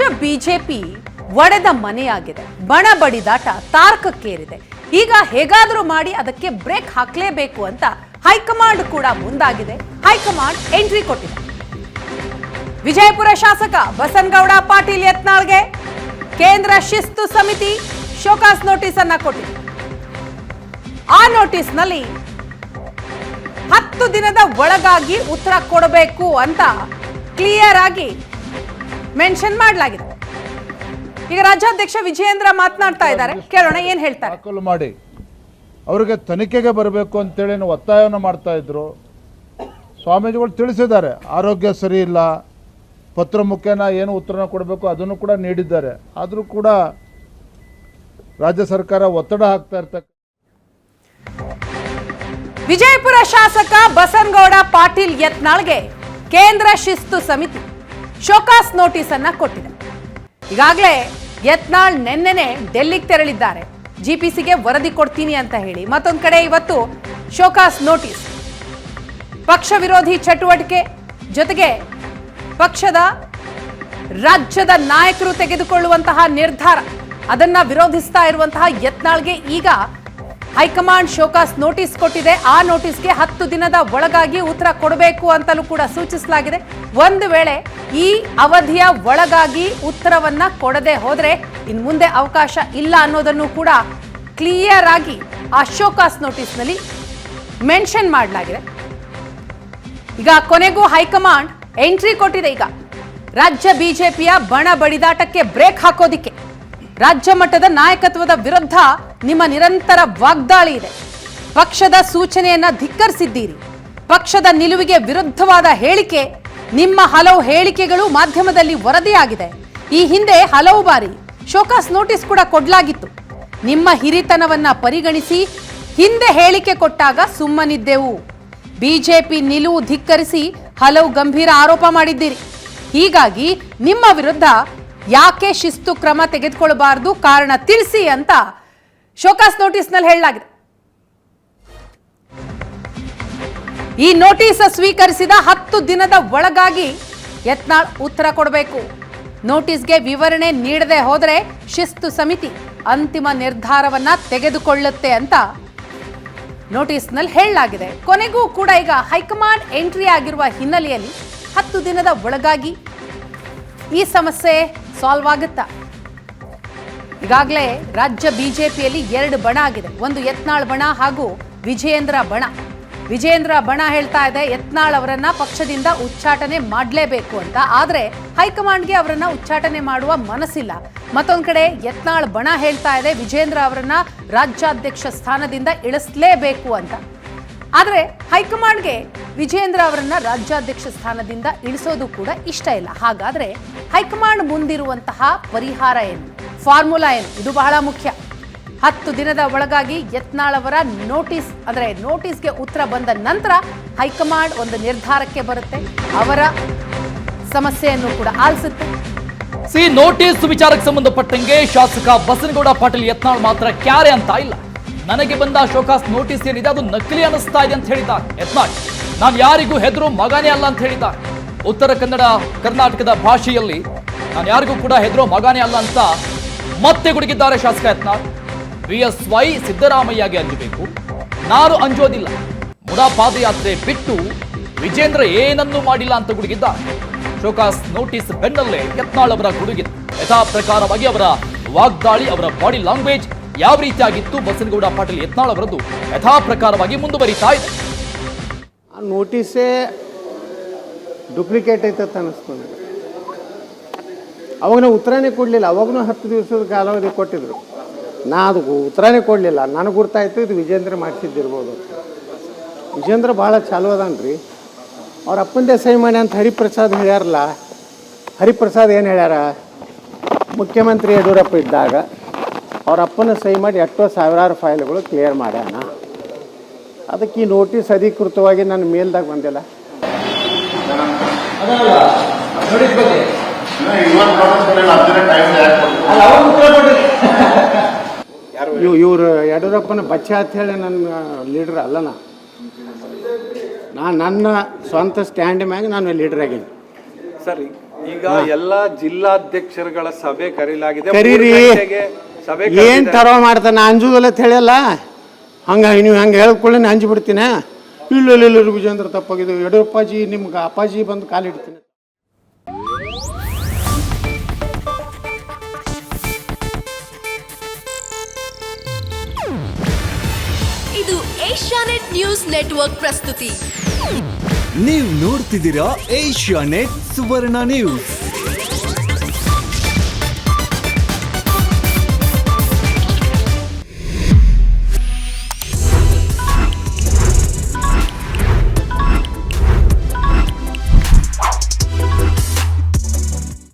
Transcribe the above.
ರಾಜ್ಯ ಬಿಜೆಪಿ ಒಡೆದ ಮನೆಯಾಗಿದೆ. ಬಣ ಬಡಿದಾಟ ತಾರಕಕ್ಕೇರಿದೆ. ಈಗ ಹೇಗಾದರೂ ಮಾಡಿ ಅದಕ್ಕೆ ಬ್ರೇಕ್ ಹಾಕಲೇಬೇಕು ಅಂತ ಹೈಕಮಾಂಡ್ ಕೂಡ ಮುಂದಾಗಿದೆ. ಹೈಕಮಾಂಡ್ ಎಂಟ್ರಿ ಕೊಟ್ಟಿದೆ. ವಿಜಯಪುರ ಶಾಸಕ ಬಸನಗೌಡ ಪಾಟೀಲ್ ಯತ್ನಾಳ್ಗೆ ಕೇಂದ್ರ ಶಿಸ್ತು ಸಮಿತಿ ಶೋಕಾಸ್ ನೋಟಿಸ್ ಅನ್ನ ಕೊಟ್ಟಿದೆ. ಆ ನೋಟಿಸ್ನಲ್ಲಿ 10 ದಿನದ ಒಳಗಾಗಿ ಉತ್ತರ ಕೊಡಬೇಕು ಅಂತ ಕ್ಲಿಯರ್ ಆಗಿ ಮೆನ್ಷನ್ ಮಾಡಲಾಗಿದೆ. ಈಗ ರಾಜ್ಯಾಧ್ಯಕ್ಷ ವಿಜಯೇಂದ್ರ ಮಾತನಾಡ್ತಾ ಇದ್ದಾರೆ, ಕೇಳೋಣ ಏನ್ ಹೇಳ್ತಾರೆ. ಮಾಡಿ ಅವರಿಗೆ ತನಿಖೆಗೆ ಬರಬೇಕು ಅಂತೇಳಿ ಒತ್ತಾಯವನ್ನು ಮಾಡ್ತಾ ಇದ್ರು. ಸ್ವಾಮೀಜಿಗಳು ತಿಳಿಸಿದ್ದಾರೆ, ಆರೋಗ್ಯ ಸರಿ ಇಲ್ಲ, ಪತ್ರ ಮುಖೇನ ಏನು ಉತ್ತರನ ಕೊಡಬೇಕು ಅದನ್ನು ಕೂಡ ನೀಡಿದ್ದಾರೆ. ಆದರೂ ಕೂಡ ರಾಜ್ಯ ಸರ್ಕಾರ ಒತ್ತಡ ಹಾಕ್ತಾ ಇರ್ತಕ್ಕ. ವಿಜಯಪುರ ಶಾಸಕ ಬಸನಗೌಡ ಪಾಟೀಲ್ ಯತ್ನಾಳ್ಗೆ ಕೇಂದ್ರ ಶಿಸ್ತು ಸಮಿತಿ ಶೋಕಾಸ್ ನೋಟಿಸ್ ಅನ್ನ ಕೊಟ್ಟಿದೆ. ಈಗಾಗಲೇ ಯತ್ನಾಳ್ ನೆನ್ನೆನೆ ಡೆಲ್ಲಿಗೆ ತೆರಳಿದ್ದಾರೆ, ಜಿಪಿಸಿಗೆ ವರದಿ ಕೊಡ್ತೀನಿ ಅಂತ ಹೇಳಿ. ಮತ್ತೊಂದು ಕಡೆ ಇವತ್ತು ಶೋಕಾಸ್ ನೋಟಿಸ್. ಪಕ್ಷ ವಿರೋಧಿ ಚಟುವಟಿಕೆ ಜೊತೆಗೆ ಪಕ್ಷದ ರಾಜ್ಯದ ನಾಯಕರು ತೆಗೆದುಕೊಳ್ಳುವಂತಹ ನಿರ್ಧಾರ ಅದನ್ನ ವಿರೋಧಿಸ್ತಾ ಇರುವಂತಹ ಯತ್ನಾಳ್ಗೆ ಈಗ ಹೈಕಮಾಂಡ್ ಶೋಕಾಸ್ ನೋಟಿಸ್ ಕೊಟ್ಟಿದೆ. ಆ ನೋಟಿಸ್ಗೆ 10 ದಿನದ ಒಳಗಾಗಿ ಉತ್ತರ ಕೊಡಬೇಕು ಅಂತಲೂ ಕೂಡ ಸೂಚಿಸಲಾಗಿದೆ. ಒಂದು ವೇಳೆ ಈ ಅವಧಿಯ ಒಳಗಾಗಿ ಉತ್ತರವನ್ನ ಕೊಡದೆ ಹೋದ್ರೆ ಇನ್ನು ಮುಂದೆ ಅವಕಾಶ ಇಲ್ಲ ಅನ್ನೋದನ್ನು ಕೂಡ ಕ್ಲಿಯರ್ ಆಗಿ ಆ ಶೋಕಾಸ್ ನೋಟಿಸ್ನಲ್ಲಿ ಮೆನ್ಷನ್ ಮಾಡಲಾಗಿದೆ. ಈಗ ಕೊನೆಗೂ ಹೈಕಮಾಂಡ್ ಎಂಟ್ರಿ ಕೊಟ್ಟಿದೆ. ಈಗ ರಾಜ್ಯ ಬಿಜೆಪಿಯ ಬಣ ಬಡಿದಾಟಕ್ಕೆ ಬ್ರೇಕ್ ಹಾಕೋದಿಕ್ಕೆ ರಾಜ್ಯ ಮಟ್ಟದ ನಾಯಕತ್ವದ ವಿರುದ್ಧ ನಿಮ್ಮ ನಿರಂತರ ವಾಗ್ದಾಳಿ ಇದೆ. ಪಕ್ಷದ ಸೂಚನೆಯನ್ನ ಧಿಕ್ಕರಿಸಿದ್ದೀರಿ. ಪಕ್ಷದ ನಿಲುವಿಗೆ ವಿರುದ್ಧವಾದ ಹೇಳಿಕೆ, ನಿಮ್ಮ ಹಲವು ಹೇಳಿಕೆಗಳು ಮಾಧ್ಯಮದಲ್ಲಿ ವರದಿಯಾಗಿದೆ. ಈ ಹಿಂದೆ ಹಲವು ಬಾರಿ ಶೋಕಾಸ್ ನೋಟಿಸ್ ಕೂಡ ಕೊಡಲಾಗಿತ್ತು. ನಿಮ್ಮ ಹಿರಿತನವನ್ನ ಪರಿಗಣಿಸಿ ಹಿಂದೆ ಹೇಳಿಕೆ ಕೊಟ್ಟಾಗ ಸುಮ್ಮನಿದ್ದೆವು. ಬಿಜೆಪಿ ನಿಲುವು ಧಿಕ್ಕರಿಸಿ ಹಲವು ಗಂಭೀರ ಆರೋಪ ಮಾಡಿದ್ದೀರಿ. ಹೀಗಾಗಿ ನಿಮ್ಮ ವಿರುದ್ಧ ಯಾಕೆ ಶಿಸ್ತು ಕ್ರಮ ತೆಗೆದುಕೊಳ್ಳಬಾರದು, ಕಾರಣ ತಿಳಿಸಿ ಅಂತ ಶೋಕಾಸ್ ನೋಟಿಸ್ನಲ್ಲಿ ಹೇಳಲಾಗಿದೆ. ಈ ನೋಟಿಸ್ ಸ್ವೀಕರಿಸಿದ 10 ದಿನದ ಒಳಗಾಗಿ ಯತ್ನಾಳ್ ಉತ್ತರ ಕೊಡಬೇಕು. ನೋಟಿಸ್ಗೆ ವಿವರಣೆ ನೀಡದೆ ಹೋದರೆ ಶಿಸ್ತು ಸಮಿತಿ ಅಂತಿಮ ನಿರ್ಧಾರವನ್ನ ತೆಗೆದುಕೊಳ್ಳುತ್ತೆ ಅಂತ ನೋಟಿಸ್ನಲ್ಲಿ ಹೇಳಲಾಗಿದೆ. ಕೊನೆಗೂ ಕೂಡ ಈಗ ಹೈಕಮಾಂಡ್ ಎಂಟ್ರಿ ಆಗಿರುವ ಹಿನ್ನೆಲೆಯಲ್ಲಿ 10 ದಿನದ ಒಳಗಾಗಿ ಈ ಸಮಸ್ಯೆ ಸಾಲ್ವ್ ಆಗುತ್ತಾ? ಈಗಾಗಲೇ ರಾಜ್ಯ ಬಿಜೆಪಿಯಲ್ಲಿ 2 ಬಣ ಆಗಿದೆ. ಒಂದು ಯತ್ನಾಳ್ ಬಣ ಹಾಗೂ ವಿಜಯೇಂದ್ರ ಬಣ. ವಿಜಯೇಂದ್ರ ಬಣ ಹೇಳ್ತಾ ಇದೆ ಯತ್ನಾಳ್ ಅವರನ್ನ ಪಕ್ಷದಿಂದ ಉಚ್ಚಾಟನೆ ಮಾಡಲೇಬೇಕು ಅಂತ. ಆದರೆ ಹೈಕಮಾಂಡ್ಗೆ ಅವರನ್ನ ಉಚ್ಚಾಟನೆ ಮಾಡುವ ಮನಸ್ಸಿಲ್ಲ. ಮತ್ತೊಂದು ಕಡೆ ಯತ್ನಾಳ್ ಬಣ ಹೇಳ್ತಾ ಇದೆ ವಿಜಯೇಂದ್ರ ಅವರನ್ನ ರಾಜ್ಯಾಧ್ಯಕ್ಷ ಸ್ಥಾನದಿಂದ ಇಳಿಸಲೇಬೇಕು ಅಂತ. ಆದರೆ ಹೈಕಮಾಂಡ್ಗೆ ವಿಜಯೇಂದ್ರ ಅವರನ್ನ ರಾಜ್ಯಾಧ್ಯಕ್ಷ ಸ್ಥಾನದಿಂದ ಇಳಿಸೋದು ಕೂಡ ಇಷ್ಟ ಇಲ್ಲ. ಹಾಗಾದ್ರೆ ಹೈಕಮಾಂಡ್ ಮುಂದಿರುವಂತಹ ಪರಿಹಾರ ಏನು, ಫಾರ್ಮುಲಾ ಏನು? ಇದು ಬಹಳ ಮುಖ್ಯ. 10 ದಿನದ ಒಳಗಾಗಿ ಯತ್ನಾಳ್ ಅವರ ನೋಟಿಸ್ಗೆ ಉತ್ತರ ಬಂದ ನಂತರ ಹೈಕಮಾಂಡ್ ಒಂದು ನಿರ್ಧಾರಕ್ಕೆ ಬರುತ್ತೆ, ಅವರ ಸಮಸ್ಯೆಯನ್ನು ಕೂಡ ಆಲಿಸುತ್ತೆ. ನೋಟಿಸ್ ವಿಚಾರಕ್ಕೆ ಸಂಬಂಧಪಟ್ಟಂಗೆ ಶಾಸಕ ಬಸನಗೌಡ ಪಾಟೀಲ್ ಯತ್ನಾಳ್ ಮಾತ್ರ ಕ್ಯಾರೆ ಅಂತ ಇಲ್ಲ. ನನಗೆ ಬಂದ ಶೋಕಾಸ್ ನೋಟಿಸ್ ಏನಿದೆ ಅದು ನಕಲಿ ಅನಿಸ್ತಾ ಇದೆ ಅಂತ ಹೇಳಿದ್ದಾರೆ ಯತ್ನಾಳ್. ನಾನು ಯಾರಿಗೂ ಹೆದರು ಮಗನೇ ಅಲ್ಲ ಅಂತ ಹೇಳಿದ್ದಾರೆ. ಉತ್ತರ ಕರ್ನಾಟಕದ ಭಾಷೆಯಲ್ಲಿ ನಾನು ಯಾರಿಗೂ ಕೂಡ ಹೆದರೋ ಮಗನೇ ಅಲ್ಲ ಅಂತ ಮತ್ತೆ ಗುಡುಗಿದ್ದಾರೆ ಶಾಸಕ ಯತ್ನಾಳ್. BSY ಸಿದ್ದರಾಮಯ್ಯಗೆ ಅಂಜಬೇಕು, ನಾನು ಅಂಜೋದಿಲ್ಲ. ಮುಡಾ ಪಾದಯಾತ್ರೆ ಬಿಟ್ಟು ವಿಜೇಂದ್ರ ಏನನ್ನೂ ಮಾಡಿಲ್ಲ ಅಂತ ಗುಡುಗಿದ್ದಾರೆ. ಶೋಕಾಸ್ ನೋಟಿಸ್ ಬೆನ್ನಲ್ಲೇ ಯತ್ನಾಳ್ ಅವರ ಗುಡುಗಿದೆ. ಯಥಾ ಪ್ರಕಾರವಾಗಿ ಅವರ ವಾಗ್ದಾಳಿ, ಅವರ ಬಾಡಿ ಲ್ಯಾಂಗ್ವೇಜ್ ಯಾವ ರೀತಿಯಾಗಿತ್ತು, ಬಸನಗೌಡ ಪಾಟೀಲ್ ಯತ್ನಾಳ್ ಅವರದ್ದು ಯಥಾ ಪ್ರಕಾರವಾಗಿ ಮುಂದುವರಿತಾ ಇದೆ. ಆ ನೋಟಿಸೇ ಡೂಪ್ಲಿಕೇಟ್ ಐತತ್ ಅನ್ನಿಸ್ಕೊಂಡು ಅವಾಗ ನಾವು ಉತ್ತರನೇ ಕೊಡಲಿಲ್ಲ. ಅವಾಗೂ 10 ದಿವಸದ ಕಾಲಾವಧಿ ಕೊಟ್ಟಿದ್ರು. ನಾ ಅದು ಉತ್ತರನೇ ಕೊಡಲಿಲ್ಲ. ನನಗೆ ಗುರ್ತಾಯಿತು ಇದು ವಿಜೇಂದ್ರ ಮಾಡಿಸಿದ್ದಿರ್ಬೋದು. ವಿಜೇಂದ್ರ ಭಾಳ ಚಾಲು ಅದಾನ್ರಿ. ಅವ್ರ ಅಪ್ಪಂದೇ ಸಹಿ ಮಾಡಿ ಅಂತ ಹರಿಪ್ರಸಾದ್ ಹೇಳ್ಯಾರಲ್ಲ. ಹರಿಪ್ರಸಾದ್ ಏನು ಹೇಳ್ಯಾರ, ಮುಖ್ಯಮಂತ್ರಿ ಯಡಿಯೂರಪ್ಪ ಇದ್ದಾಗ ಅವ್ರ ಅಪ್ಪನ ಸಹಿ ಮಾಡಿ ಎಷ್ಟೋ ಸಾವಿರಾರು ಫೈಲ್ಗಳು ಕ್ಲಿಯರ್ ಮಾಡ್ಯಾನ. ಅದಕ್ಕೆ ಈ ನೋಟಿಸ್ ಅಧಿಕೃತವಾಗಿ ನನ್ನ ಮೇಲ್ದಾಗ ಬಂದಿಲ್ಲ. ಇವರು ಯಡಿಯೂರಪ್ಪನ ಬಚ್ಚ ಅಂತ ಹೇಳಿ ನನ್ನ ಲೀಡರ್ ಅಲ್ಲ. ನಾನು ನನ್ನ ಸ್ವಂತ ಸ್ಟ್ಯಾಂಡ್ ಮ್ಯಾಗ ನಾನು ಲೀಡರ್ ಆಗೀನಿ. ಸರ್ ಈಗ ಎಲ್ಲಾ ಜಿಲ್ಲಾಧ್ಯಕ್ಷರುಗಳ ಸಭೆ ಕರೀಲಾಗಿದೆ. ಕರೀರಿ. 3 ಗಂಟೆಗೆ ಸಭೆ ಏನು ಕರೆದಿದ್ದಾರೆ. ತರ ಮಾಡ್ತಾನೆ ಅಂಜುದಲ್ಲ ಅಂತ ಹೇಳಿಯಲ್ಲ, ಹಂಗಾಗಿ ನೀವು ಹಂಗೆ ಹೇಳ್ಕೊಳ್ಳಿ ನಾನು ಅಂಜಿ ಬಿಡ್ತೀನಿ. ಇಲ್ಲ ವಿಜೇಂದ್ರ ತಪ್ಪಾಗಿದ್ದು, ಯಡಿಯೂರಪ್ಪಾಜಿ ನಿಮ್ಗೆ ಅಪ್ಪಾಜಿ ಬಂದು ಕಾಲಿಡ್ತೀನಿ. ಇದು ಏಷ್ಯಾನೆಟ್ ನ್ಯೂಸ್ ನೆಟ್ವರ್ಕ್ ಪ್ರಸ್ತುತಿ. ನೀವು ನೋಡ್ತಿದ್ದೀರಾ ಏಷ್ಯಾನೆಟ್ ಸುವರ್ಣ ನ್ಯೂಸ್.